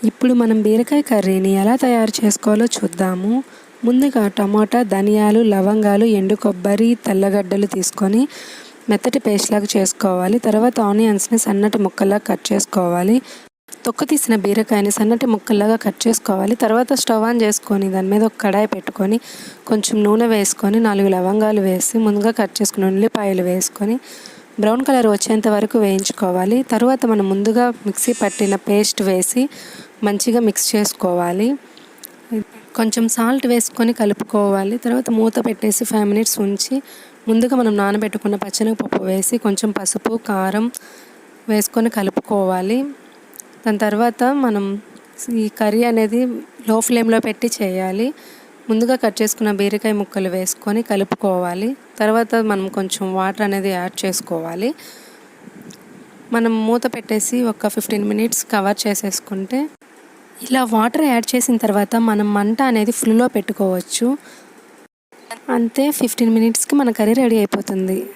ఇప్పుడు మనం బీరకాయ కర్రీని ఎలా తయారు చేసుకోవాలో చూద్దాము. ముందుగా టమాటా, ధనియాలు, లవంగాలు, ఎండు కొబ్బరి, తెల్లగడ్డలు తీసుకొని మెత్తటి పేస్ట్ లాగా చేసుకోవాలి. తర్వాత ఆనియన్స్ని సన్నటి ముక్కల్లా కట్ చేసుకోవాలి. తొక్క తీసిన బీరకాయని సన్నటి ముక్కల్లాగా కట్ చేసుకోవాలి. తర్వాత స్టవ్ ఆన్ చేసుకొని దాని మీద ఒక కడాయి పెట్టుకొని కొంచెం నూనె వేసుకొని 4 లవంగాలు వేసి ముందుగా కట్ చేసుకున్న ఉల్లిపాయలు వేసుకొని బ్రౌన్ కలర్ వచ్చేంత వరకు వేయించుకోవాలి. తర్వాత మనం ముందుగా మిక్సీ పట్టిన పేస్ట్ వేసి మంచిగా మిక్స్ చేసుకోవాలి. కొంచెం సాల్ట్ వేసుకొని కలుపుకోవాలి. తర్వాత మూత పెట్టేసి 5 మినిట్స్ ఉంచి ముందుగా మనం నానబెట్టుకున్న పచ్చెనగపప్పు వేసి కొంచెం పసుపు, కారం వేసుకొని కలుపుకోవాలి. దాని తర్వాత మనం ఈ కర్రీ అనేది లో ఫ్లేమ్లో పెట్టి చేయాలి. ముందుగా కట్ చేసుకున్న బీరకాయ ముక్కలు వేసుకొని కలుపుకోవాలి. తర్వాత మనం కొంచెం వాటర్ అనేది యాడ్ చేసుకోవాలి. మనం మూత పెట్టేసి ఒక 15 మినిట్స్ కవర్ చేసేసుకుంటే ఇలా వాటర్ యాడ్ చేసిన తర్వాత మనం మంట అనేది ఫుల్లో పెట్టుకోవచ్చు. అంతే, 15 మినిట్స్కి మన కర్రీ రెడీ అయిపోతుంది.